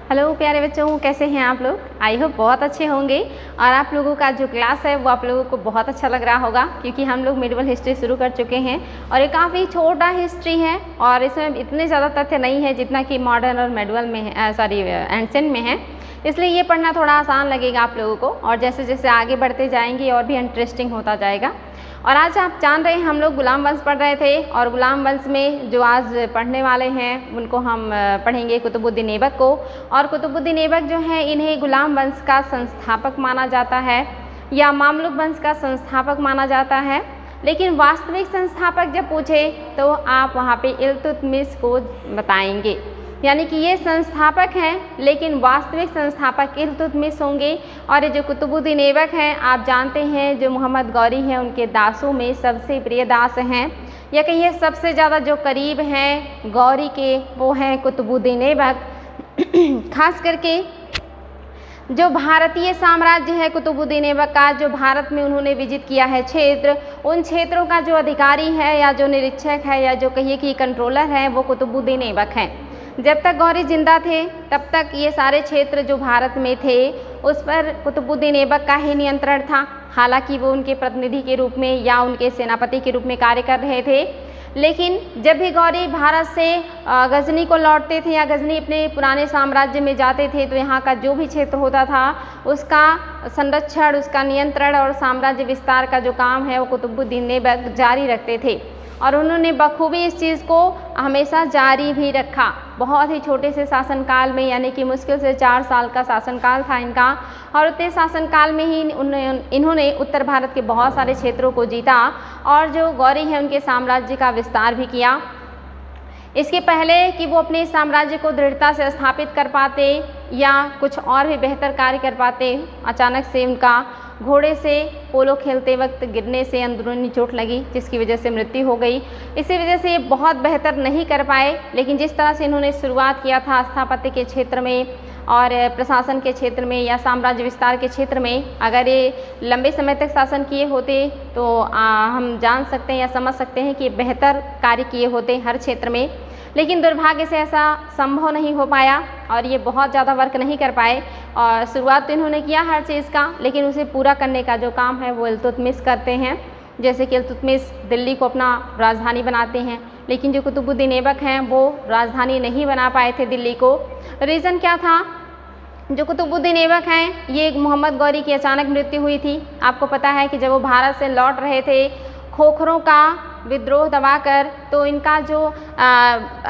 Hello प्यारे बच्चों, कैसे हैं आप लोग। आई होप बहुत अच्छे होंगे। और आप लोगों का जो क्लास है वो आप लोगों को बहुत अच्छा लग रहा होगा, क्योंकि हम लोग मेडिवल हिस्ट्री शुरू कर चुके हैं और ये काफ़ी छोटा हिस्ट्री है और इसमें इतने ज़्यादा तथ्य नहीं है जितना कि मॉडर्न और मेडिवल में है, एंशिएंट में है। इसलिए ये पढ़ना थोड़ा आसान लगेगा आप लोगों को और जैसे जैसे आगे बढ़ते जाएंगे और भी इंटरेस्टिंग होता जाएगा। और आज आप जान रहे हैं हम लोग गुलाम वंश पढ़ रहे थे और गुलाम वंश में जो आज पढ़ने वाले हैं उनको हम पढ़ेंगे कुतुबुद्दीन ऐबक को। और कुतुबुद्दीन ऐबक जो है इन्हें गुलाम वंश का संस्थापक माना जाता है या मामलुक वंश का संस्थापक माना जाता है। लेकिन वास्तविक संस्थापक जब पूछे तो आप वहाँ पे इल्तुतमिश को बताएंगे, यानी कि ये संस्थापक हैं लेकिन वास्तविक संस्थापक इल्तुतमिश होंगे। और ये जो कुतुबुद्दीन ऐबक हैं आप जानते हैं जो मोहम्मद गौरी हैं उनके दासों में सबसे प्रिय दास हैं, या कहिए सबसे ज़्यादा जो करीब हैं गौरी के वो हैं कुतुबुद्दीन ऐबक। खास करके जो भारतीय साम्राज्य है कुतुबुद्दीन ऐबक का, जो भारत में उन्होंने विजिट किया है क्षेत्र, उन क्षेत्रों का जो अधिकारी है या जो निरीक्षक है या जो कहिए कि कंट्रोलर है वो कुतुबुद्दीन ऐबक हैं। जब तक गौरी जिंदा थे तब तक ये सारे क्षेत्र जो भारत में थे उस पर कुतुबुद्दीन ऐबक का ही नियंत्रण था। हालांकि वो उनके प्रतिनिधि के रूप में या उनके सेनापति के रूप में कार्य कर रहे थे। लेकिन जब भी गौरी भारत से गजनी को लौटते थे या गजनी अपने पुराने साम्राज्य में जाते थे तो यहाँ का जो भी क्षेत्र होता था उसका संरक्षण, उसका नियंत्रण और साम्राज्य विस्तार का जो काम है वो कुतुबुद्दीन ऐबक जारी रखते थे और उन्होंने बखूबी इस चीज़ को हमेशा जारी भी रखा। बहुत ही छोटे से शासनकाल में, यानी कि मुश्किल से 4 साल का शासनकाल था इनका, और उतने शासनकाल में ही इन्होंने उत्तर भारत के बहुत सारे क्षेत्रों को जीता और जो गौरी है उनके साम्राज्य का विस्तार भी किया। इसके पहले कि वो अपने साम्राज्य को दृढ़ता से स्थापित कर पाते या कुछ और भी बेहतर कार्य कर पाते, अचानक से उनका घोड़े से पोलो खेलते वक्त गिरने से अंदरूनी चोट लगी जिसकी वजह से मृत्यु हो गई। इसी वजह से बहुत बेहतर नहीं कर पाए। लेकिन जिस तरह से इन्होंने शुरुआत किया था स्थापत्य के क्षेत्र में और प्रशासन के क्षेत्र में या साम्राज्य विस्तार के क्षेत्र में, अगर ये लंबे समय तक शासन किए होते तो हम जान सकते हैं या समझ सकते हैं कि बेहतर कार्य किए होते हर क्षेत्र में। लेकिन दुर्भाग्य से ऐसा संभव नहीं हो पाया और ये बहुत ज़्यादा वर्क नहीं कर पाए। और शुरुआत तो इन्होंने किया हर चीज़ का, लेकिन उसे पूरा करने का जो काम है वो इल्तुतमिश करते हैं। जैसे कि इल्तुतमिश दिल्ली को अपना राजधानी बनाते हैं, लेकिन जो कुतुबुद्दीन ऐबक हैं वो राजधानी नहीं बना पाए थे दिल्ली को। रीज़न क्या था? जो कुतुबुद्दीन ऐबक हैं ये मोहम्मद गौरी की अचानक मृत्यु हुई थी। आपको पता है कि जब वो भारत से लौट रहे थे खोखरों का विद्रोह दबाकर, तो इनका जो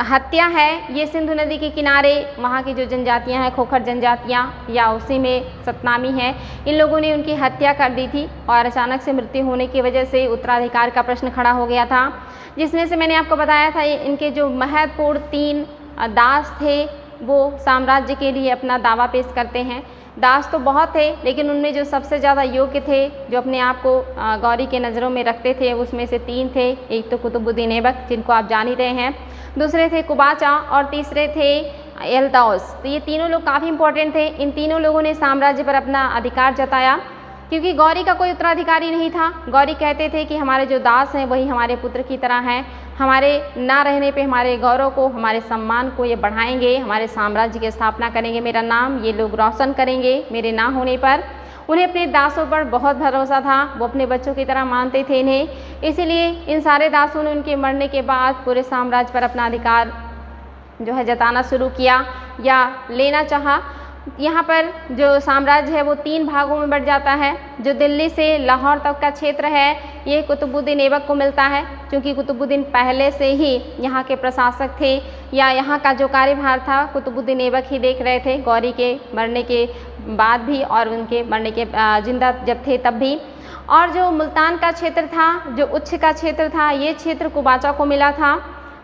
हत्या है ये सिंधु नदी के किनारे वहाँ की जो जनजातियाँ हैं, खोखर जनजातियाँ या उसी में सतनामी हैं, इन लोगों ने उनकी हत्या कर दी थी। और अचानक से मृत्यु होने की वजह से उत्तराधिकार का प्रश्न खड़ा हो गया था, जिसमें से मैंने आपको बताया था इनके जो महत्वपूर्ण 3 दास थे वो साम्राज्य के लिए अपना दावा पेश करते हैं। दास तो बहुत थे लेकिन उनमें जो सबसे ज़्यादा योग्य थे, जो अपने आप को गौरी के नज़रों में रखते थे, उसमें से 3 थे। एक तो कुतुबुद्दीन ऐबक जिनको आप जान ही रहे हैं, दूसरे थे कुबाचा और तीसरे थे एल्दौस। तो ये तीनों लोग काफ़ी इंपॉर्टेंट थे। इन तीनों लोगों ने साम्राज्य पर अपना अधिकार जताया क्योंकि गौरी का कोई उत्तराधिकारी नहीं था। गौरी कहते थे कि हमारे जो दास हैं वही हमारे पुत्र की तरह हैं, हमारे ना रहने पे हमारे गौरव को, हमारे सम्मान को ये बढ़ाएंगे, हमारे साम्राज्य की स्थापना करेंगे, मेरा नाम ये लोग रोशन करेंगे मेरे ना होने पर। उन्हें अपने दासों पर बहुत भरोसा था, वो अपने बच्चों की तरह मानते थे इन्हें। इसीलिए इन सारे दासों ने उनके मरने के बाद पूरे साम्राज्य पर अपना अधिकार जो है जताना शुरू किया या लेना चाहा। यहाँ पर जो साम्राज्य है वो 3 भागों में बढ़ जाता है। जो दिल्ली से लाहौर तक का क्षेत्र है ये कुतुबुद्दीन ऐबक को मिलता है, क्योंकि कुतुबुद्दीन पहले से ही यहाँ के प्रशासक थे या यहाँ का जो कार्यभार था कुतुबुद्दीन ऐबक ही देख रहे थे, गौरी के मरने के बाद भी और उनके मरने के जिंदा जब थे तब भी। और जो मुल्तान का क्षेत्र था, जो उच्च का क्षेत्र था, ये क्षेत्र कुबाचा को मिला था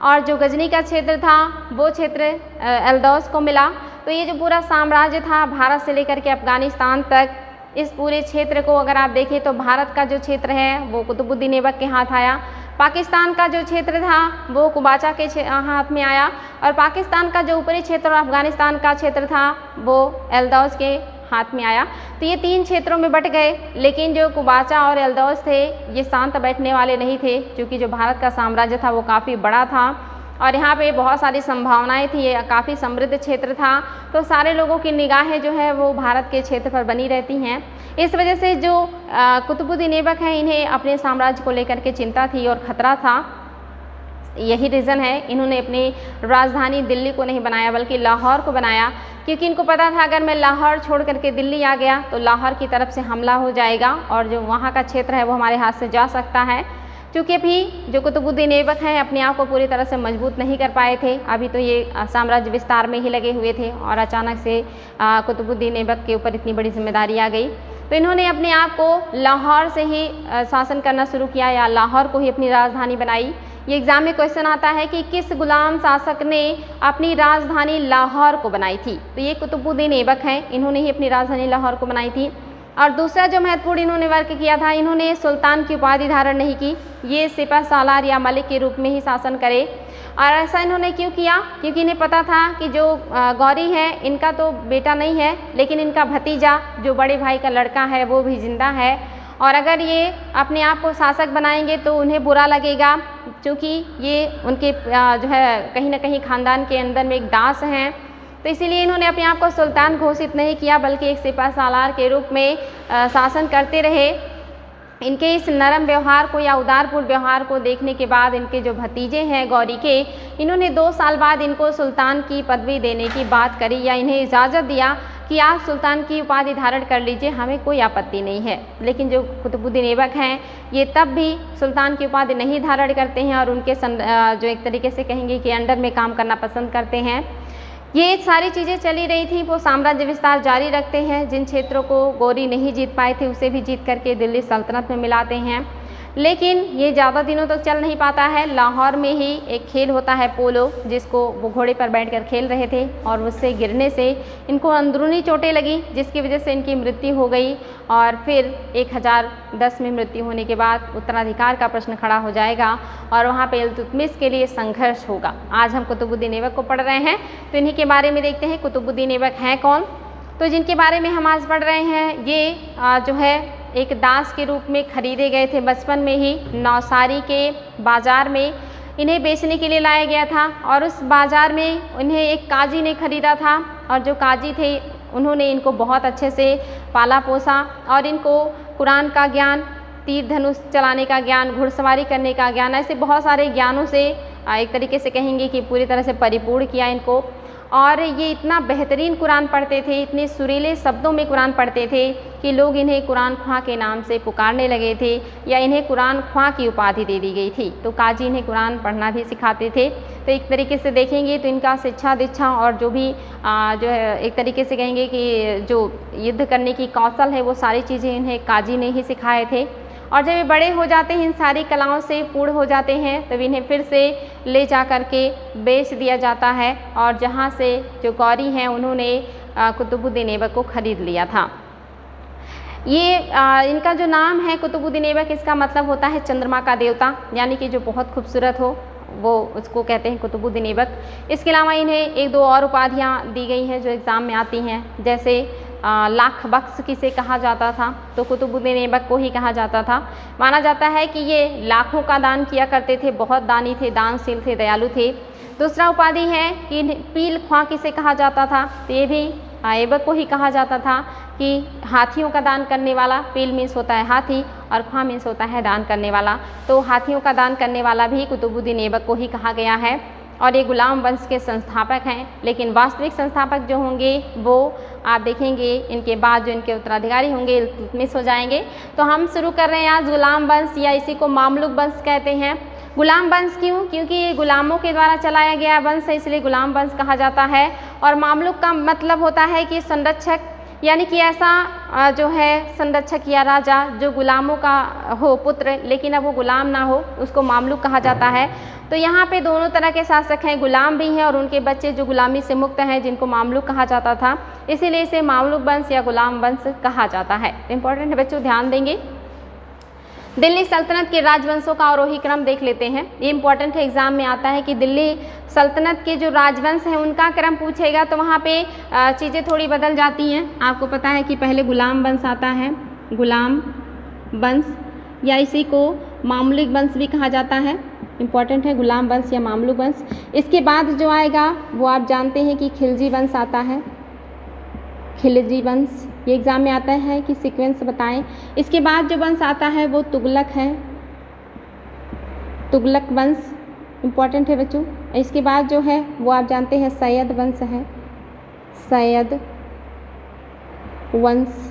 और जो गजनी का क्षेत्र था वो क्षेत्र एल्दौस को मिला। तो ये जो पूरा साम्राज्य था भारत से लेकर के अफ़गानिस्तान तक, इस पूरे क्षेत्र को अगर आप देखें तो भारत का जो क्षेत्र है वो कुतुबुद्दीन ऐबक के हाथ आया। पाकिस्तान का जो क्षेत्र था वो कुबाचा के हाथ में आया और पाकिस्तान का जो ऊपरी क्षेत्र और अफ़गानिस्तान का क्षेत्र था वो एल्दौस के हाथ में आया। तो ये 3 क्षेत्रों में बट गए। लेकिन जो कुबाचा और एल्दौस थे ये शांत बैठने वाले नहीं थे, क्योंकि जो भारत का साम्राज्य था वो काफ़ी बड़ा था और यहाँ पे बहुत सारी संभावनाएं थी, ये काफ़ी समृद्ध क्षेत्र था, तो सारे लोगों की निगाहें जो है वो भारत के क्षेत्र पर बनी रहती हैं। इस वजह से जो कुतुबुद्दीन ऐबक हैं, इन्हें अपने साम्राज्य को लेकर के चिंता थी और ख़तरा था। यही रीज़न है इन्होंने अपनी राजधानी दिल्ली को नहीं बनाया बल्कि लाहौर को बनाया, क्योंकि इनको पता था अगर मैं लाहौर छोड़ करके दिल्ली आ गया तो लाहौर की तरफ से हमला हो जाएगा और जो वहाँ का क्षेत्र है वो हमारे हाथ से जा सकता है। क्योंकि अभी जो कुतुबुद्दीन ऐबक हैं अपने आप को पूरी तरह से मजबूत नहीं कर पाए थे, अभी तो ये साम्राज्य विस्तार में ही लगे हुए थे और अचानक से कुतुबुद्दीन ऐबक के ऊपर इतनी बड़ी जिम्मेदारी आ गई, तो इन्होंने अपने आप को लाहौर से ही शासन करना शुरू किया या लाहौर को ही अपनी राजधानी बनाई। ये एग्ज़ाम में क्वेश्चन आता है कि किस गुलाम शासक ने अपनी राजधानी लाहौर को बनाई थी, तो ये कुतुबुद्दीन ऐबक हैं, इन्होंने ही अपनी राजधानी लाहौर को बनाई थी। और दूसरा जो महत्वपूर्ण इन्होंने वर्क किया था, इन्होंने सुल्तान की उपाधि धारण नहीं की, ये सिपह सालार या मलिक के रूप में ही शासन करे। और ऐसा इन्होंने क्यों किया, क्योंकि इन्हें पता था कि जो गौरी है इनका तो बेटा नहीं है, लेकिन इनका भतीजा जो बड़े भाई का लड़का है वो भी जिंदा है, और अगर ये अपने आप को शासक बनाएंगे तो उन्हें बुरा लगेगा, क्योंकि ये उनके जो है कहीं ना कहीं ख़ानदान के अंदर में एक दास हैं। तो इसीलिए इन्होंने अपने आप को सुल्तान घोषित नहीं किया बल्कि एक सिपह सालार के रूप में शासन करते रहे। इनके इस नरम व्यवहार को या उदारपूर्ण व्यवहार को देखने के बाद इनके जो भतीजे हैं गौरी के, इन्होंने 2 साल बाद इनको सुल्तान की पदवी देने की बात करी या इन्हें इजाज़त दिया कि आप सुल्तान की उपाधि धारण कर लीजिए, हमें कोई आपत्ति नहीं है। लेकिन जो कुतुबुद्दीन ऐबक हैं ये तब भी सुल्तान की उपाधि नहीं धारण करते हैं और उनके जो एक तरीके से कहेंगे कि अंडर में काम करना पसंद करते हैं। ये सारी चीज़ें चली रही थी, वो साम्राज्य विस्तार जारी रखते हैं, जिन क्षेत्रों को गौरी नहीं जीत पाए थे उसे भी जीत करके दिल्ली सल्तनत में मिलाते हैं। लेकिन ये ज़्यादा दिनों तक चल नहीं पाता है। लाहौर में ही एक खेल होता है पोलो, जिसको वो घोड़े पर बैठकर खेल रहे थे और उससे गिरने से इनको अंदरूनी चोटें लगी, जिसकी वजह से इनकी मृत्यु हो गई। और फिर 1010 में मृत्यु होने के बाद उत्तराधिकार का प्रश्न खड़ा हो जाएगा और वहाँ पे इल्तुतमिश के लिए संघर्ष होगा। आज हम कुतुबुद्दीन ऐबक को पढ़ रहे हैं, तो इन्हीं के बारे में देखते हैं कुतुबुद्दीन ऐबक हैं कौन। तो जिनके बारे में हम आज पढ़ रहे हैं ये जो है एक दास के रूप में खरीदे गए थे बचपन में ही नौसारी के बाज़ार में, इन्हें बेचने के लिए लाया गया था और उस बाज़ार में इन्हें एक काजी ने खरीदा था और जो काजी थे उन्होंने इनको बहुत अच्छे से पाला पोसा और इनको कुरान का ज्ञान, तीर धनुष चलाने का ज्ञान, घुड़सवारी करने का ज्ञान, ऐसे बहुत सारे ज्ञानों से एक तरीके से कहेंगे कि पूरी तरह से परिपूर्ण किया इनको। और ये इतना बेहतरीन कुरान पढ़ते थे, इतने सुरीले शब्दों में कुरान पढ़ते थे कि लोग इन्हें कुरान ख्वां के नाम से पुकारने लगे थे या इन्हें कुरान ख्वां की उपाधि दे दी गई थी। तो काजी इन्हें कुरान पढ़ना भी सिखाते थे। तो एक तरीके से देखेंगे तो इनका शिक्षा दीक्षा और जो भी जो है एक तरीके से कहेंगे कि जो युद्ध करने की कौशल है वो सारी चीज़ें इन्हें काजी ने ही सिखाए थे। और जब ये बड़े हो जाते हैं, इन सारी कलाओं से पूर्ण हो जाते हैं, तब इन्हें फिर से ले जा कर के बेच दिया जाता है और जहाँ से जो गौरी हैं उन्होंने कुतुबुद्दीन ऐबक को खरीद लिया था। ये इनका जो नाम है कुतुबुद्दीन ऐबक, इसका मतलब होता है चंद्रमा का देवता, यानी कि जो बहुत खूबसूरत हो वो उसको कहते हैं कुतुबुद्दीन ऐबक। इसके अलावा इन्हें 1-2 और उपाधियाँ दी गई हैं जो एग्ज़ाम में आती हैं, जैसे लाख बख्श किसे कहा जाता था, तो कुतुबुद्दीन ऐबक को ही कहा जाता था। माना जाता है कि ये लाखों का दान किया करते थे, बहुत दानी थे, दानशील थे, दयालु थे। दूसरा उपाधि है कि पील ख्वां किसे कहा जाता था, तो ये भी ऐबक को ही कहा जाता था कि हाथियों का दान करने वाला। पील मीन्स होता है हाथी और ख्वां मीन्स होता है दान करने वाला, तो हाथियों का दान करने वाला भी कुतुबुद्दीन ऐबक को ही कहा गया है। और ये गुलाम वंश के संस्थापक हैं, लेकिन वास्तविक संस्थापक जो होंगे वो आप देखेंगे इनके बाद जो इनके उत्तराधिकारी होंगे इल्तुतमिश हो जाएंगे। तो हम शुरू कर रहे हैं आज गुलाम वंश या इसी को मामलुक वंश कहते हैं। गुलाम वंश क्यों? क्योंकि ये गुलामों के द्वारा चलाया गया वंश है, इसलिए गुलाम वंश कहा जाता है। और मामलुक का मतलब होता है कि संरक्षक, यानी कि ऐसा जो है संरक्षक या राजा जो गुलामों का हो पुत्र, लेकिन अब वो गुलाम ना हो, उसको मामलुक कहा जाता है। तो यहाँ पे दोनों तरह के शासक हैं, गुलाम भी हैं और उनके बच्चे जो गुलामी से मुक्त हैं, जिनको मामलुक कहा जाता था, इसीलिए इसे मामलुक वंश या गुलाम वंश कहा जाता है। इंपॉर्टेंट है बच्चों, ध्यान देंगे। दिल्ली सल्तनत के राजवंशों का आरोही क्रम देख लेते हैं। ये इंपॉर्टेंट है, एग्जाम में आता है कि दिल्ली सल्तनत के जो राजवंश हैं उनका क्रम पूछेगा, तो वहाँ पे चीज़ें थोड़ी बदल जाती हैं। आपको पता है कि पहले गुलाम वंश आता है, गुलाम वंश या इसी को मामलुक वंश भी कहा जाता है। इम्पॉर्टेंट है, गुलाम वंश या मामलुक वंश। इसके बाद जो आएगा वो आप जानते हैं कि खिलजी वंश आता है, खिलजी वंश, ये एग्ज़ाम में आता है कि सीक्वेंस बताएं। इसके बाद जो वंश आता है वो तुगलक है, तुगलक वंश इम्पॉर्टेंट है बच्चों। इसके बाद जो है वो आप जानते हैं सैयद वंश है, सैयद वंश।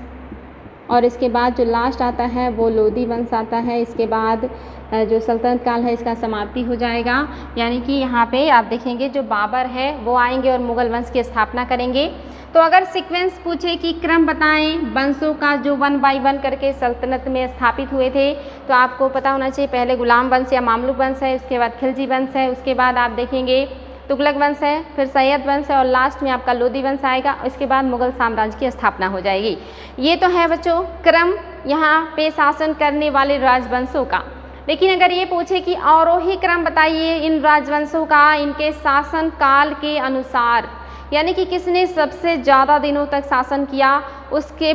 और इसके बाद जो लास्ट आता है वो लोदी वंश आता है। इसके बाद जो सल्तनत काल है इसका समाप्ति हो जाएगा, यानी कि यहाँ पे आप देखेंगे जो बाबर है वो आएंगे और मुग़ल वंश की स्थापना करेंगे। तो अगर सीक्वेंस पूछे कि क्रम बताएं वंशों का जो 1 बाय 1 करके सल्तनत में स्थापित हुए थे, तो आपको पता होना चाहिए पहले गुलाम वंश या मामलुक वंश है, उसके बाद खिलजी वंश है, उसके बाद आप देखेंगे तुगलक वंश है, फिर सैयद वंश है और लास्ट में आपका लोदी वंश आएगा। इसके बाद मुग़ल साम्राज्य की स्थापना हो जाएगी। ये तो है बच्चों क्रम यहाँ पे शासन करने वाले राजवंशों का। लेकिन अगर ये पूछे कि आरोही क्रम बताइए इन राजवंशों का इनके शासन काल के अनुसार, यानी कि किसने सबसे ज़्यादा दिनों तक शासन किया, उसके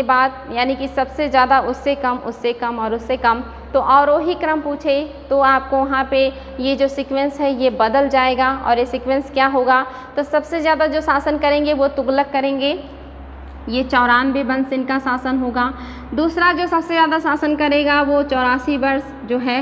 बाद यानी कि सबसे ज़्यादा, उससे कम और उससे कम, तो आरोही क्रम पूछे तो आपको वहाँ पे ये जो सीक्वेंस है ये बदल जाएगा। और ये सीक्वेंस क्या होगा, तो सबसे ज़्यादा जो शासन करेंगे वो तुगलक करेंगे, ये 94 वंश इनका शासन होगा। दूसरा जो सबसे ज़्यादा शासन करेगा वो 84 वर्ष जो है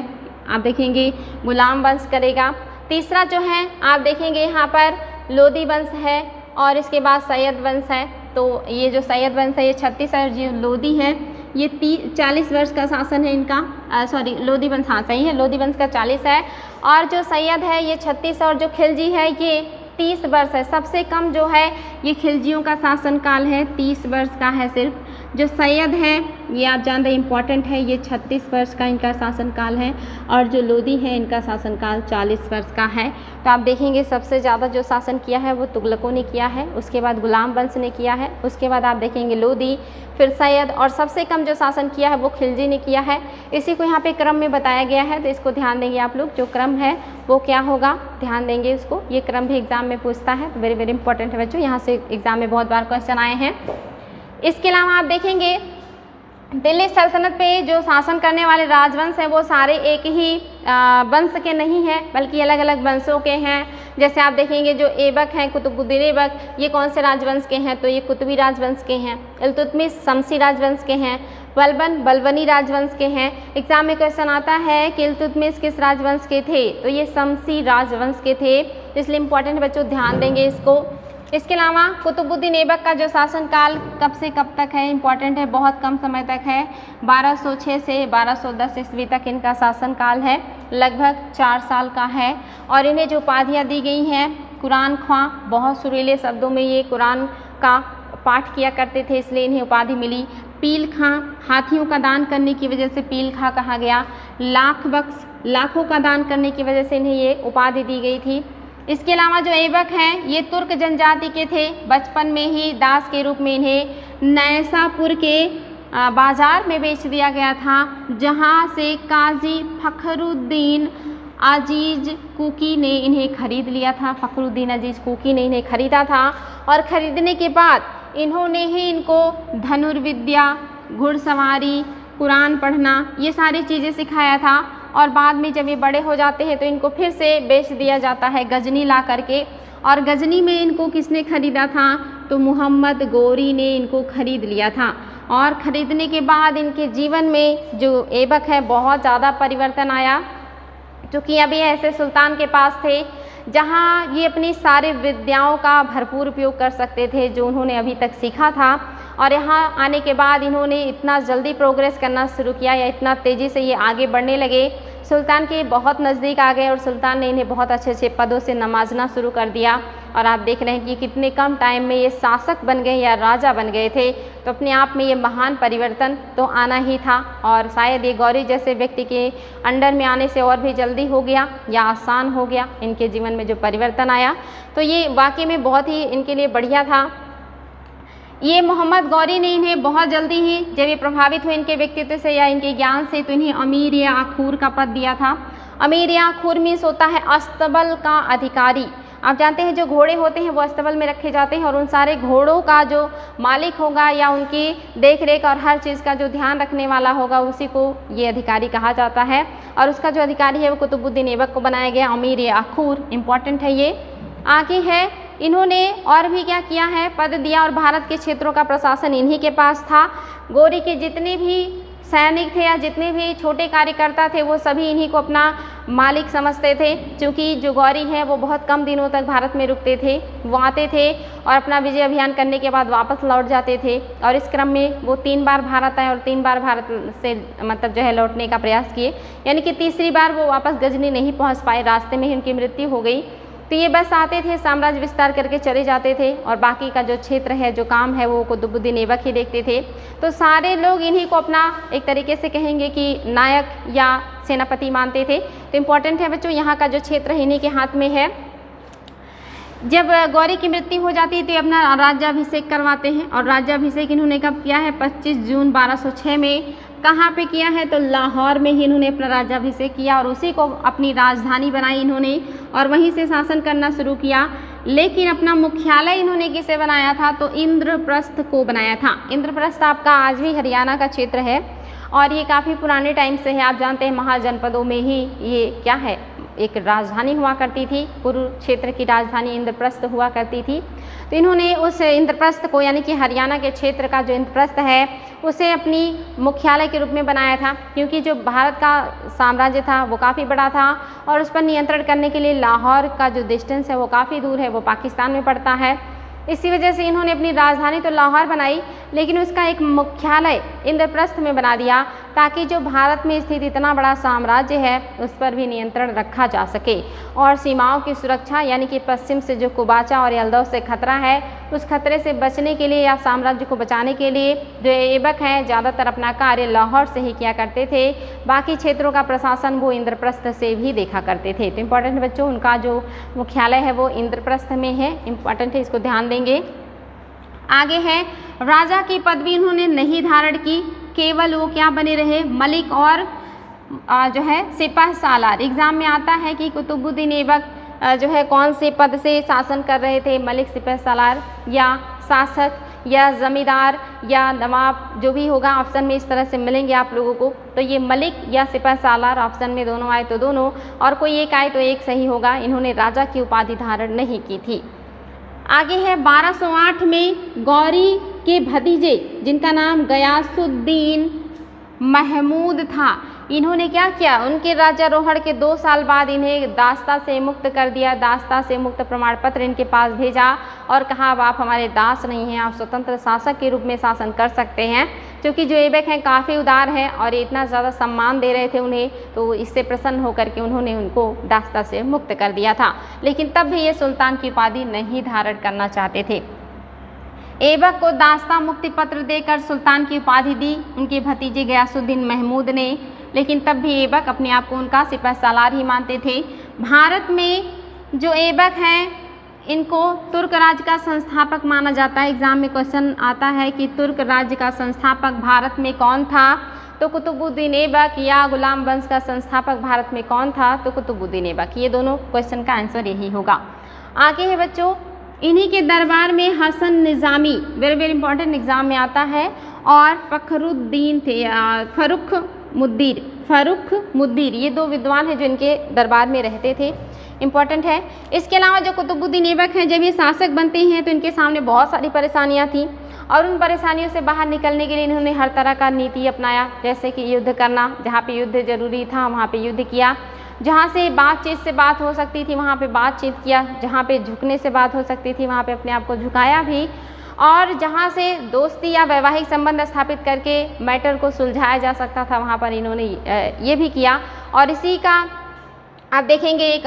आप देखेंगे गुलाम वंश करेगा। तीसरा जो है आप देखेंगे यहाँ पर लोदी वंश है और इसके बाद सैयद वंश है। तो ये जो सैयद वंश है ये 36 और जो लोदी है ये 40 वर्ष का शासन है इनका, लोदी वंश, हाँ सही है, लोदी वंश का 40 है और जो सैयद है ये 36 और जो खिलजी है ये 30 वर्ष है। सबसे कम जो है ये खिलजियों का शासनकाल है, 30 वर्ष का है सिर्फ। जो सैयद है ये आप जानते हैं इम्पॉर्टेंट है, ये 36 वर्ष का इनका शासनकाल है और जो लोदी है इनका शासनकाल 40 वर्ष का है। तो आप देखेंगे सबसे ज़्यादा जो शासन किया है वो तुगलकों ने किया है, उसके बाद गुलाम वंश ने किया है, उसके बाद आप देखेंगे लोदी, फिर सैयद और सबसे कम जो शासन किया है वो खिलजी ने किया है। इसी को यहाँ पे क्रम में बताया गया है, तो इसको ध्यान देंगे आप लोग, जो क्रम है वो क्या होगा ध्यान देंगे उसको। ये क्रम भी एग्जाम में पूछता है, तो वेरी वेरी इंपॉर्टेंट है बच्चों, यहाँ से एग्जाम में बहुत बार क्वेश्चन आए हैं। इसके अलावा आप देखेंगे दिल्ली सल्तनत पे जो शासन करने वाले राजवंश हैं वो सारे एक ही वंश के नहीं हैं, बल्कि अलग अलग वंशों के हैं। जैसे आप देखेंगे जो ऐबक हैं, कुतुबुद्दीन ऐबक, ये कौन से राजवंश के हैं, तो ये कुतुबी राजवंश के हैं। इल्तुतमिश शमसी राजवंश के हैं। बलबन बलबनी राजवंश के हैं। एग्जाम में क्वेश्चन आता है कि इल्तुतमिश किस राजवंश के थे, तो ये शमसी राजवंश के थे, इसलिए इंपॉर्टेंट बच्चों ध्यान देंगे इसको। इसके अलावा कुतुबुद्दीन ऐबक का जो शासनकाल कब से कब तक है, इंपॉर्टेंट है, बहुत कम समय तक है, 1206 से 1210 ईस्वी तक इनका शासनकाल है, लगभग 4 साल का है। और इन्हें जो उपाधियाँ दी गई हैं, कुरान ख्वां, बहुत सुरीले शब्दों में ये कुरान का पाठ किया करते थे इसलिए इन्हें उपाधि मिली। पील खां, हाथियों का दान करने की वजह से पील खां कहा गया। लाख बख्श, लाखों का दान करने की वजह से इन्हें ये उपाधि दी गई थी। इसके अलावा जो ऐबक हैं ये तुर्क जनजाति के थे, बचपन में ही दास के रूप में इन्हें नैसापुर के बाज़ार में बेच दिया गया था, जहां से काजी फखरुद्दीन अजीज कुकी ने इन्हें खरीद लिया था। फखरुद्दीन अजीज कुकी ने इन्हें खरीदा था और ख़रीदने के बाद इन्होंने ही इनको धनुर्विद्या, घुड़सवारी, कुरान पढ़ना, ये सारी चीज़ें सिखाया था। और बाद में जब ये बड़े हो जाते हैं तो इनको फिर से बेच दिया जाता है गजनी ला करके। और गजनी में इनको किसने ख़रीदा था, तो मोहम्मद गौरी ने इनको ख़रीद लिया था। और ख़रीदने के बाद इनके जीवन में जो ऐबक है बहुत ज़्यादा परिवर्तन आया, क्योंकि अभी ऐसे सुल्तान के पास थे जहाँ ये अपनी सारी विद्याओं का भरपूर उपयोग कर सकते थे जो उन्होंने अभी तक सीखा था। और यहाँ आने के बाद इन्होंने इतना जल्दी प्रोग्रेस करना शुरू किया या इतना तेज़ी से ये आगे बढ़ने लगे, सुल्तान के बहुत नज़दीक आ गए और सुल्तान ने इन्हें बहुत अच्छे अच्छे पदों से नवाजना शुरू कर दिया। और आप देख रहे हैं कि कितने कम टाइम में ये शासक बन गए या राजा बन गए थे। तो अपने आप में ये महान परिवर्तन तो आना ही था और शायद ये गौरी जैसे व्यक्ति के अंडर में आने से और भी जल्दी हो गया या आसान हो गया इनके जीवन में जो परिवर्तन आया। तो ये वाकई में बहुत ही इनके लिए बढ़िया था। ये मोहम्मद गौरी ने इन्हें बहुत जल्दी ही जब ये प्रभावित हुए इनके व्यक्तित्व से या इनके ज्ञान से, तो इन्हें अमीर या आखूर का पद दिया था। अमीर या आखूर मीन्स होता है अस्तबल का अधिकारी। आप जानते हैं जो घोड़े होते हैं वो अस्तबल में रखे जाते हैं और उन सारे घोड़ों का जो मालिक होगा या उनकी देख रेख और हर चीज़ का जो ध्यान रखने वाला होगा उसी को ये अधिकारी कहा जाता है। और उसका जो अधिकारी है वो कुतुबुद्दीन ऐबक को बनाया गया अमीर अखूर, इम्पॉर्टेंट है ये। आगे है, इन्होंने और भी क्या किया है, पद दिया और भारत के क्षेत्रों का प्रशासन इन्हीं के पास था। गौरी के जितने भी सैनिक थे या जितने भी छोटे कार्यकर्ता थे वो सभी इन्हीं को अपना मालिक समझते थे, क्योंकि जो गौरी है वो बहुत कम दिनों तक भारत में रुकते थे। वो आते थे और अपना विजय अभियान करने के बाद वापस लौट जाते थे और इस क्रम में वो 3 बार भारत आए और 3 बार भारत से मतलब जो है लौटने का प्रयास किए, यानी कि तीसरी बार वो वापस गजनी नहीं पहुँच पाए, रास्ते में ही उनकी मृत्यु हो गई। तो ये बस आते थे, साम्राज्य विस्तार करके चले जाते थे और बाकी का जो क्षेत्र है, जो काम है वो कुतुबुद्दीन ऐबक ही देखते थे। तो सारे लोग इन्हीं को अपना एक तरीके से कहेंगे कि नायक या सेनापति मानते थे। तो इम्पॉर्टेंट है बच्चों, यहाँ का जो क्षेत्र इन्हीं के हाथ में है। जब गौरी की मृत्यु हो जाती है तो अपना राज्याभिषेक करवाते हैं और राज्याभिषेक इन्होंने कब किया है, 25 जून 1206 में। कहाँ पे किया है, तो लाहौर में ही इन्होंने अपना राज्याभिषेक किया और उसी को अपनी राजधानी बनाई इन्होंने और वहीं से शासन करना शुरू किया। लेकिन अपना मुख्यालय इन्होंने किसे बनाया था, तो इंद्रप्रस्थ को बनाया था। इंद्रप्रस्थ आपका आज भी हरियाणा का क्षेत्र है और ये काफ़ी पुराने टाइम से है। आप जानते हैं महाजनपदों में ही ये क्या है, एक राजधानी हुआ करती थी, कुरुक्षेत्र की राजधानी इंद्रप्रस्थ हुआ करती थी। तो इन्होंने उस इंद्रप्रस्थ को, यानी कि हरियाणा के क्षेत्र का जो इंद्रप्रस्थ है उसे अपनी मुख्यालय के रूप में बनाया था, क्योंकि जो भारत का साम्राज्य था वो काफ़ी बड़ा था और उस पर नियंत्रण करने के लिए लाहौर का जो डिस्टेंस है वो काफ़ी दूर है, वो पाकिस्तान में पड़ता है। इसी वजह से इन्होंने अपनी राजधानी तो लाहौर बनाई, लेकिन उसका एक मुख्यालय इंद्रप्रस्थ में बना दिया ताकि जो भारत में स्थित इतना बड़ा साम्राज्य है उस पर भी नियंत्रण रखा जा सके और सीमाओं की सुरक्षा, यानी कि पश्चिम से जो कुबाचा और यल्दौ से खतरा है उस खतरे से बचने के लिए या साम्राज्य को बचाने के लिए जो ऐबक हैं ज़्यादातर अपना कार्य लाहौर से ही किया करते थे। बाकी क्षेत्रों का प्रशासन वो इंद्रप्रस्थ से भी देखा करते थे। तो इम्पॉर्टेंट बच्चों, उनका जो मुख्यालय है वो इंद्रप्रस्थ में है, इम्पॉर्टेंट है, इसको ध्यान देंगे। आगे है, राजा की पदवी उन्होंने नहीं धारण की, केवल वो क्या बने रहे, मलिक और जो है सिपाही सालार। एग्जाम में आता है कि कुतुबुद्दीन ऐबक जो है कौन से पद से शासन कर रहे थे, मलिक, सिपाही सालार या शासक या जमींदार या नवाब, जो भी होगा ऑप्शन में इस तरह से मिलेंगे आप लोगों को। तो ये मलिक या सिपाही सालार ऑप्शन में दोनों आए तो दोनों, और कोई एक आए तो एक सही होगा। इन्होंने राजा की उपाधि धारण नहीं की थी। आगे है, 1208 में गौरी के भतीजे जिनका नाम गयासुद्दीन महमूद था, इन्होंने क्या किया, उनके राज्यारोहण के 2 साल बाद इन्हें दास्ता से मुक्त कर दिया। दास्ता से मुक्त प्रमाण पत्र इनके पास भेजा और कहा अब आप हमारे दास नहीं हैं, आप स्वतंत्र शासक के रूप में शासन कर सकते हैं। क्योंकि जो ऐबक हैं काफ़ी उदार हैं और इतना ज़्यादा सम्मान दे रहे थे उन्हें, तो इससे प्रसन्न होकर के उन्होंने उनको दास्ता से मुक्त कर दिया था। लेकिन तब भी ये सुल्तान की उपाधि नहीं धारण करना चाहते थे। ऐबक को दास्ता मुक्ति पत्र देकर सुल्तान की उपाधि दी उनके भतीजे गयासुद्दीन महमूद ने, लेकिन तब भी ऐबक अपने आप को उनका सिपाही सालार ही मानते थे। भारत में जो ऐबक हैं इनको तुर्क राज्य का संस्थापक माना जाता है। एग्जाम में क्वेश्चन आता है कि तुर्क राज्य का संस्थापक भारत में कौन था, तो कुतुबुद्दीन ऐबक, या गुलाम वंश का संस्थापक भारत में कौन था, तो कुतुबुद्दीन ऐबक। ये दोनों क्वेश्चन का आंसर यही होगा। आगे है बच्चों, इन्हीं के दरबार में हसन निज़ामी, वेरी वेरी इंपॉर्टेंट, एग्जाम में आता है, और फखरुद्दीन थे, फरुख मुद्दीर, ये 2 विद्वान हैं जो इनके दरबार में रहते थे। इम्पॉर्टेंट है। इसके अलावा जो कुतुबुद्दीन ऐबक हैं, जब ये शासक बनते हैं तो इनके सामने बहुत सारी परेशानियां थी और उन परेशानियों से बाहर निकलने के लिए इन्होंने हर तरह का नीति अपनाया, जैसे कि युद्ध करना, जहाँ पे युद्ध जरूरी था वहाँ पे युद्ध किया, जहाँ से बातचीत से बात हो सकती थी वहाँ पे बातचीत किया, जहाँ पे झुकने से बात हो सकती थी वहाँ पे अपने आप को झुकाया भी, और जहाँ से दोस्ती या वैवाहिक संबंध स्थापित करके मैटर को सुलझाया जा सकता था वहाँ पर इन्होंने ये भी किया। और इसी का आप देखेंगे एक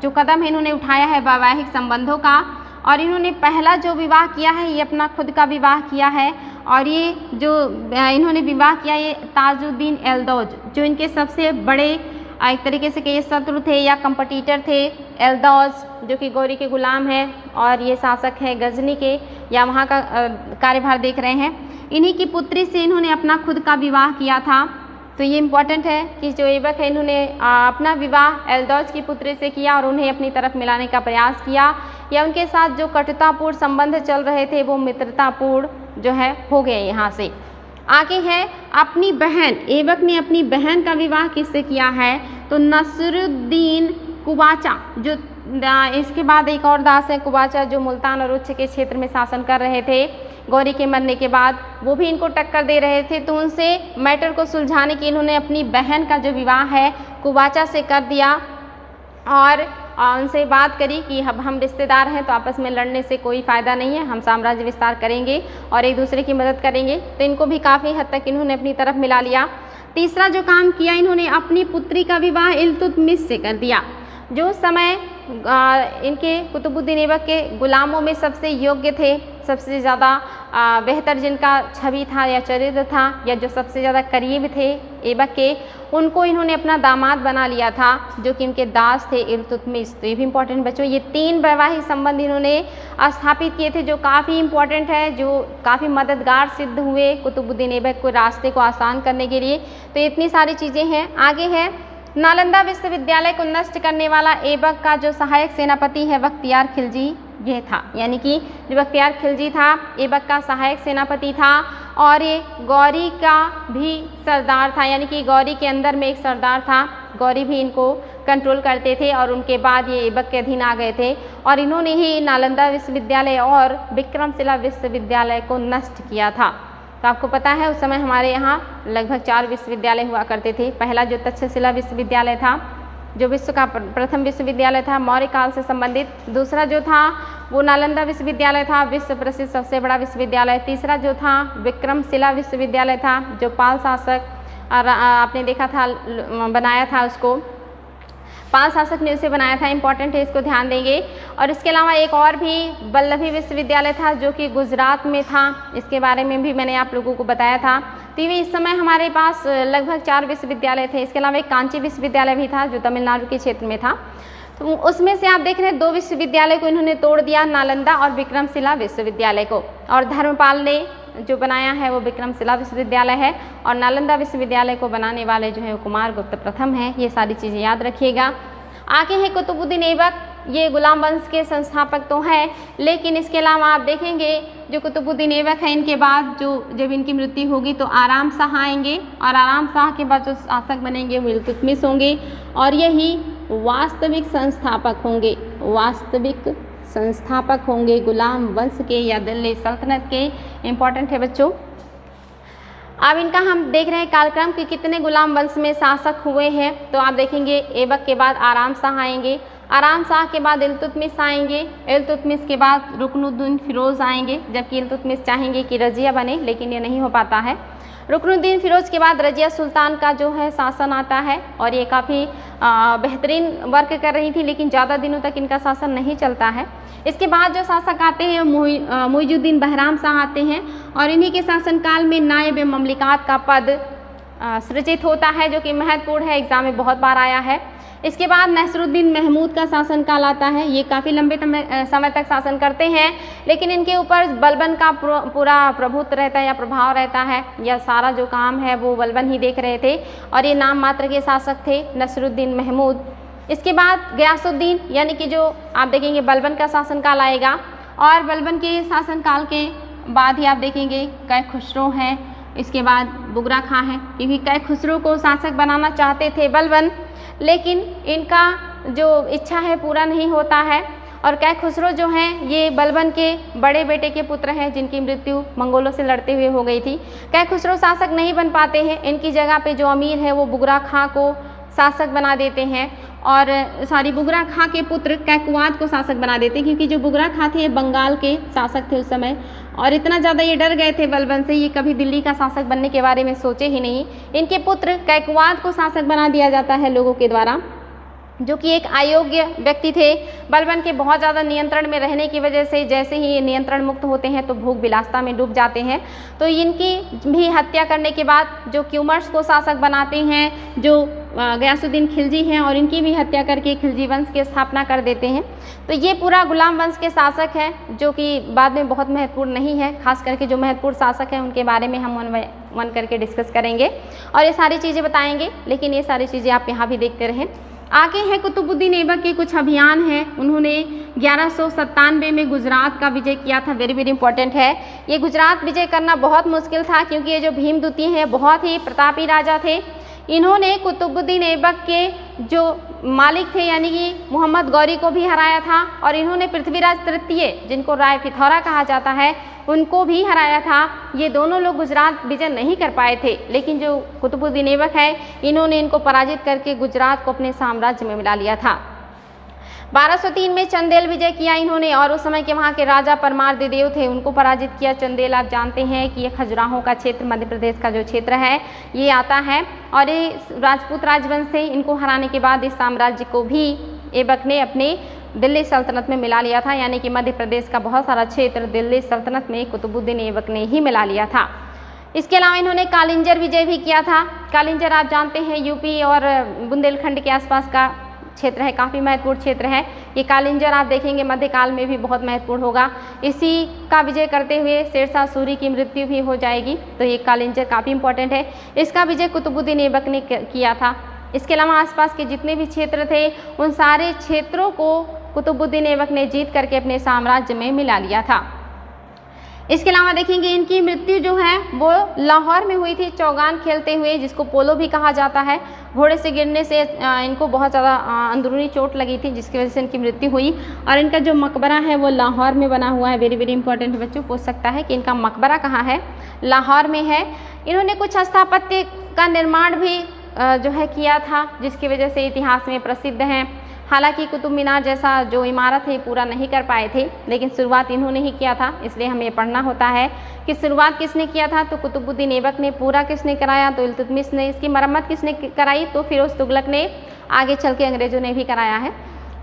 जो कदम है इन्होंने उठाया है वैवाहिक संबंधों का, और इन्होंने पहला जो विवाह किया है ये अपना खुद का विवाह किया है, और ये जो इन्होंने विवाह किया ये ताजुद्दीन एल्दौज, जो इनके सबसे बड़े एक तरीके से कहिए शत्रु थे या कंपटीटर थे। एल्दौज जो कि गौरी के गुलाम हैं और ये शासक हैं गजनी के, या वहाँ का कार्यभार देख रहे हैं। इन्हीं की पुत्री से इन्होंने अपना खुद का विवाह किया था। तो ये इम्पॉर्टेंट है कि जो ऐबक है इन्होंने अपना विवाह एल्दौज की पुत्री से किया और उन्हें अपनी तरफ मिलाने का प्रयास किया, या उनके साथ जो कटुतापूर्ण संबंध चल रहे थे वो मित्रतापूर्ण जो है हो गए यहाँ से। आगे है अपनी बहन, ऐबक ने अपनी बहन का विवाह किससे किया है, तो नसरुद्दीन कुबाचा, जो इसके बाद एक और दास है कुबाचा जो मुल्तान और उच्च के क्षेत्र में शासन कर रहे थे गौरी के मरने के बाद, वो भी इनको टक्कर दे रहे थे। तो उनसे मैटर को सुलझाने के इन्होंने अपनी बहन का जो विवाह है कुबाचा से कर दिया और उनसे बात करी कि अब हम रिश्तेदार हैं तो आपस में लड़ने से कोई फ़ायदा नहीं है, हम साम्राज्य विस्तार करेंगे और एक दूसरे की मदद करेंगे। तो इनको भी काफ़ी हद तक इन्होंने अपनी तरफ मिला लिया। तीसरा जो काम किया, इन्होंने अपनी पुत्री का विवाह इल्तुतमिश से कर दिया, जो उस समय इनके कुतुबुद्दीन ऐबक के गुलामों में सबसे योग्य थे, सबसे ज़्यादा बेहतर जिनका छवि था या चरित्र था, या जो सबसे ज़्यादा करीब थे ऐबक के, उनको इन्होंने अपना दामाद बना लिया था, जो कि इनके दास थे इल्तुतमिश। तो ये भी इम्पोर्टेंट बच्चों, ये 3 वैवाहिक संबंध इन्होंने स्थापित किए थे, जो काफ़ी इम्पोर्टेंट है, जो काफ़ी मददगार सिद्ध हुए कुतुबुद्दीन ऐबक को रास्ते को आसान करने के लिए। तो इतनी सारी चीज़ें हैं। आगे है नालंदा विश्वविद्यालय को नष्ट करने वाला ऐबक का जो सहायक सेनापति है बख्तियार खिलजी ये था, यानी कि जो बख्तियार खिलजी था ऐबक का सहायक सेनापति था और ये गौरी का भी सरदार था, यानी कि गौरी के अंदर में एक सरदार था, गौरी भी इनको कंट्रोल करते थे और उनके बाद ये ऐबक के अधीन आ गए थे और इन्होंने ही नालंदा विश्वविद्यालय और विक्रमशिला विश्वविद्यालय को नष्ट किया था। तो आपको पता है उस समय हमारे यहाँ लगभग 4 विश्वविद्यालय हुआ करते थे। पहला जो तक्षशिला विश्वविद्यालय था, जो विश्व का प्रथम विश्वविद्यालय था मौर्य काल से संबंधित। दूसरा जो था वो नालंदा विश्वविद्यालय था, विश्व प्रसिद्ध सबसे बड़ा विश्वविद्यालय। तीसरा जो था विक्रमशिला विश्वविद्यालय था, जो पाल शासक आपने देखा था बनाया था, उसको पाल शासक ने उसे बनाया था। इंपॉर्टेंट है, इसको ध्यान देंगे। और इसके अलावा एक और भी वल्लभी विश्वविद्यालय था जो कि गुजरात में था, इसके बारे में भी मैंने आप लोगों को बताया था। तो ये इस समय हमारे पास लगभग 4 विश्वविद्यालय थे। इसके अलावा एक कांची विश्वविद्यालय भी था जो तमिलनाडु के क्षेत्र में था। तो उसमें से आप देख रहे हैं 2 विश्वविद्यालय को इन्होंने तोड़ दिया, नालंदा और विक्रमशिला विश्वविद्यालय को। और धर्मपाल ने जो बनाया है वो विक्रमशिला विश्वविद्यालय है और नालंदा विश्वविद्यालय को बनाने वाले जो है कुमार गुप्त प्रथम हैं। ये सारी चीज़ें याद रखिएगा। आगे है कुतुबुद्दीन ऐबक, ये गुलाम वंश के संस्थापक तो हैं, लेकिन इसके अलावा आप देखेंगे जो कुतुबुद्दीन ऐबक है इनके बाद जो जब इनकी मृत्यु होगी तो आराम शाह आएंगे और आराम शाह के बाद जो शासक बनेंगे वो इल्तुतमिश होंगे और यही वास्तविक संस्थापक होंगे, वास्तविक संस्थापक होंगे गुलाम वंश के या दिल्ली सल्तनत के। इम्पॉर्टेंट है बच्चों। अब इनका हम देख रहे हैं कालक्रम कि कितने गुलाम वंश में शासक हुए हैं। तो आप देखेंगे ऐबक के बाद आराम शाह आएंगे, आराम शाह के बाद इल्तुतमिश आएंगे, इल्तुतमिश के बाद रुकनुद्दीन फिरोज आएंगे, जबकि इल्तुतमिश चाहेंगे कि रजिया बने लेकिन ये नहीं हो पाता है। रुकनुद्दीन फिरोज के बाद रजिया सुल्तान का जो है शासन आता है और ये काफ़ी बेहतरीन वर्क कर रही थी, लेकिन ज़्यादा दिनों तक इनका शासन नहीं चलता है। इसके बाद जो शासक आते हैं मुइजुद्दीन बहराम शाह आते हैं और इन्हीं के शासनकाल में नायब ममलिकात का पद सृजित होता है, जो कि महत्वपूर्ण है, एग्जाम में बहुत बार आया है। इसके बाद नसरुद्दीन महमूद का शासनकाल आता है। ये काफ़ी लंबे समय तक शासन करते हैं, लेकिन इनके ऊपर बलबन का पूरा प्रभुत्व रहता है या प्रभाव रहता है, या सारा जो काम है वो बलबन ही देख रहे थे और ये नाम मात्र के शासक थे नसरुद्दीन महमूद। इसके बाद गयासुद्दीन, यानी कि जो आप देखेंगे बलबन का शासनकाल आएगा और बलबन के शासनकाल के बाद ही आप देखेंगे कै खुसरो हैं, इसके बाद बुगरा खां है, क्योंकि कै खुसरो को शासक बनाना चाहते थे बलबन, लेकिन इनका जो इच्छा है पूरा नहीं होता है। और कै खुसरो जो हैं ये बलबन के बड़े बेटे के पुत्र हैं, जिनकी मृत्यु मंगोलों से लड़ते हुए हो गई थी। कै खुसरो शासक नहीं बन पाते हैं, इनकी जगह पे जो अमीर है वो बुगरा खां को शासक बना देते हैं और बुगरा खां के पुत्र कैकुवाद को शासक बना देते हैं, क्योंकि जो बुगरा खां थे बंगाल के शासक थे उस समय और इतना ज़्यादा ये डर गए थे बलबन से, ये कभी दिल्ली का शासक बनने के बारे में सोचे ही नहीं। इनके पुत्र कैकुवाद को शासक बना दिया जाता है लोगों के द्वारा, जो कि एक अयोग्य व्यक्ति थे। बलबन के बहुत ज़्यादा नियंत्रण में रहने की वजह से जैसे ही ये नियंत्रण मुक्त होते हैं तो भोग विलासता में डूब जाते हैं। तो इनकी भी हत्या करने के बाद जो क्यूमर्स को शासक बनाते हैं, जो गयासुद्दीन खिलजी हैं, और इनकी भी हत्या करके खिलजी वंश की स्थापना कर देते हैं। तो ये पूरा गुलाम वंश के शासक हैं, जो कि बाद में बहुत महत्वपूर्ण नहीं है। खास करके जो महत्वपूर्ण शासक हैं उनके बारे में हम वन करके डिस्कस करेंगे और ये सारी चीज़ें बताएंगे, लेकिन ये सारी चीज़ें आप यहाँ भी देखते रहें। आगे हैं कुतुबुद्दीन ऐबक के कुछ अभियान हैं। उन्होंने 1197 में गुजरात का विजय किया था। वेरी वेरी इंपॉर्टेंट है। ये गुजरात विजय करना बहुत मुश्किल था, क्योंकि ये जो भीमद्वितीय हैं बहुत ही प्रतापी राजा थे। इन्होंने कुतुबुद्दीन ऐबक के जो मालिक थे यानी कि मोहम्मद गौरी को भी हराया था, और इन्होंने पृथ्वीराज तृतीय, जिनको राय पिथौरा कहा जाता है, उनको भी हराया था। ये दोनों लोग गुजरात विजय नहीं कर पाए थे, लेकिन जो कुतुबुद्दीन ऐबक है इन्होंने इनको पराजित करके गुजरात को अपने साम्राज्य में मिला लिया था। 1203 में चंदेल विजय किया इन्होंने, और उस समय के वहाँ के राजा परमार देव थे, उनको पराजित किया। चंदेल आप जानते हैं कि ये खजुराहों का क्षेत्र, मध्य प्रदेश का जो क्षेत्र है ये आता है, और ये राजपूत राजवंश से इनको हराने के बाद इस साम्राज्य को भी ऐबक ने अपने दिल्ली सल्तनत में मिला लिया था। यानी कि मध्य प्रदेश का बहुत सारा क्षेत्र दिल्ली सल्तनत में कुतुबुद्दीन ऐबक ने ही मिला लिया था। इसके अलावा इन्होंने कालिंजर विजय भी किया था। कालिंजर आप जानते हैं यूपी और बुंदेलखंड के आसपास का क्षेत्र है, काफ़ी महत्वपूर्ण क्षेत्र है। ये कालिंजर आप देखेंगे मध्यकाल में भी बहुत महत्वपूर्ण होगा। इसी का विजय करते हुए शेरशाह सूरी की मृत्यु भी हो जाएगी, तो ये कालिंजर काफ़ी इंपॉर्टेंट है। इसका विजय कुतुबुद्दीन ऐबक ने किया था। इसके अलावा आसपास के जितने भी क्षेत्र थे उन सारे क्षेत्रों को कुतुबुद्दीन ऐबक ने जीत करके अपने साम्राज्य में मिला लिया था। इसके अलावा देखेंगे इनकी मृत्यु जो है वो लाहौर में हुई थी, चौगान खेलते हुए, जिसको पोलो भी कहा जाता है। घोड़े से गिरने से इनको बहुत ज़्यादा अंदरूनी चोट लगी थी, जिसकी वजह से इनकी मृत्यु हुई। और इनका जो मकबरा है वो लाहौर में बना हुआ है। वेरी वेरी इंपॉर्टेंट, बच्चों पूछ सकता है कि इनका मकबरा कहाँ है। लाहौर में है। इन्होंने कुछ स्थापत्य का निर्माण भी जो है किया था, जिसकी वजह से इतिहास में प्रसिद्ध हैं। हालांकि कुतुब मीनार जैसा जो इमारत है पूरा नहीं कर पाए थे, लेकिन शुरुआत इन्होंने ही किया था। इसलिए हमें पढ़ना होता है कि शुरुआत किसने किया था, तो कुतुबुद्दीन ऐबक ने। पूरा किसने कराया, तो इल्तुतमिश ने। इसकी मरम्मत किसने कराई, तो फिरोज तुगलक ने। आगे चल के अंग्रेजों ने भी कराया है।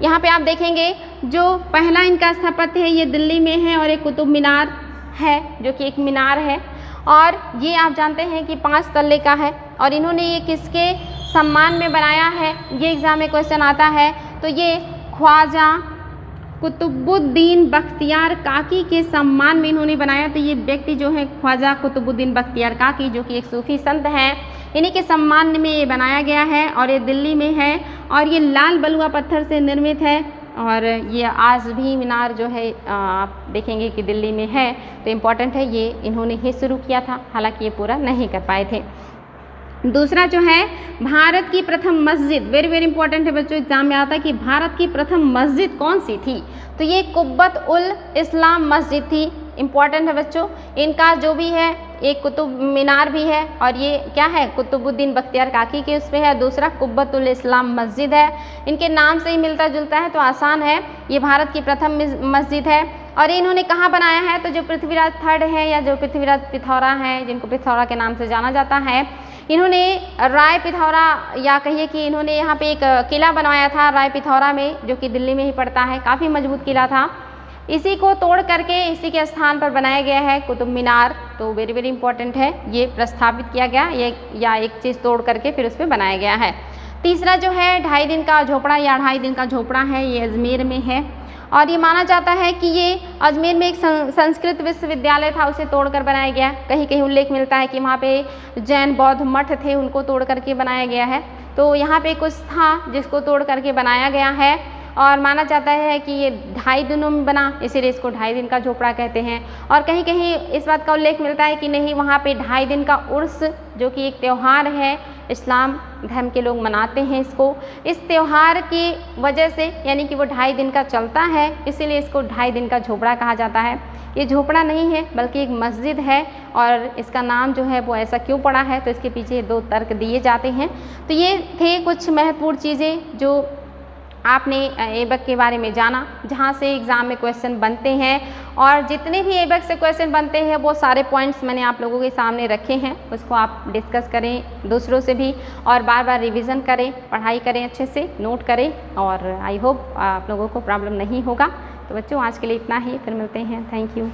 यहाँ पे आप देखेंगे जो पहला इनका स्थापत्य है ये दिल्ली में है, और एक कुतुब मीनार है जो कि एक मीनार है, और ये आप जानते हैं कि 5 तल्ले का है। और इन्होंने ये किसके सम्मान में बनाया है, ये एग्जाम में क्वेश्चन आता है। तो ये ख्वाजा कुतुबुद्दीन बख्तियार काकी के सम्मान में इन्होंने बनाया। तो ये व्यक्ति जो है ख्वाजा कुतुबुद्दीन बख्तियार काकी, जो कि एक सूफी संत हैं, इन्हीं के सम्मान में ये बनाया गया है, और ये दिल्ली में है, और ये लाल बलुआ पत्थर से निर्मित है। और ये आज भी मीनार जो है आप देखेंगे कि दिल्ली में है। तो इम्पॉर्टेंट है, ये इन्होंने ही शुरू किया था, हालांकि ये पूरा नहीं कर पाए थे। दूसरा जो है भारत की प्रथम मस्जिद, वेरी वेरी इंपॉर्टेंट है बच्चों, एग्जाम में आता है कि भारत की प्रथम मस्जिद कौन सी थी, तो ये कुब्बत उल इस्लाम मस्जिद थी। इंपॉर्टेंट है बच्चों। इनका जो भी है एक कुतुब मीनार भी है, और ये क्या है कुतुबुद्दीन बख्तियार काकी के उस पर है। दूसरा कुब्बत उल इस्लाम मस्जिद है। इनके नाम से ही मिलता जुलता है, तो आसान है। ये भारत की प्रथम मस्जिद है, और इन्होंने कहाँ बनाया है, तो जो पृथ्वीराज थर्ड है या जो पृथ्वीराज पिथौरा हैं, जिनको पिथौरा के नाम से जाना जाता है, इन्होंने राय पिथौरा, या कहिए कि इन्होंने यहाँ पे एक किला बनवाया था राय पिथौरा में, जो कि दिल्ली में ही पड़ता है। काफ़ी मजबूत किला था। इसी को तोड़ करके इसी के स्थान पर बनाया गया है कुतुब मीनार। तो वेरी वेरी इंपॉर्टेंट है, ये प्रस्तावित किया गया ये, या एक चीज़ तोड़ करके फिर उस पर बनाया गया है। तीसरा जो है 2.5 दिन का झोपड़ा या 2.5 दिन का झोपड़ा है, ये अजमेर में है, और ये माना जाता है कि ये अजमेर में एक संस्कृत विश्वविद्यालय था, उसे तोड़कर बनाया गया। कहीं कहीं उल्लेख मिलता है कि वहाँ पे जैन बौद्ध मठ थे, उनको तोड़ करके बनाया गया है। तो यहाँ पे कुछ था जिसको तोड़ करके बनाया गया है, और माना जाता है कि ये 2.5 दिनों में बना, इसीलिए इसको 2.5 दिन का झोपड़ा कहते हैं। और कहीं कहीं इस बात का उल्लेख मिलता है कि नहीं, वहाँ पे 2.5 दिन का उर्स, जो कि एक त्यौहार है, इस्लाम धर्म के लोग मनाते हैं इसको। इस त्यौहार की वजह से, यानी कि वो 2.5 दिन का चलता है, इसीलिए इसको 2.5 दिन का झोपड़ा कहा जाता है। ये झोपड़ा नहीं है बल्कि एक मस्जिद है, और इसका नाम जो है वो ऐसा क्यों पड़ा है, तो इसके पीछे 2 तर्क दिए जाते हैं। तो ये थे कुछ महत्वपूर्ण चीज़ें जो आपने एबक के बारे में जाना, जहाँ से एग्ज़ाम में क्वेश्चन बनते हैं, और जितने भी एबक से क्वेश्चन बनते हैं वो सारे पॉइंट्स मैंने आप लोगों के सामने रखे हैं, उसको आप डिस्कस करें दूसरों से भी, और बार बार रिवीजन करें, पढ़ाई करें, अच्छे से नोट करें, और आई होप आप लोगों को प्रॉब्लम नहीं होगा। तो बच्चों आज के लिए इतना ही, फिर मिलते हैं। Thank you.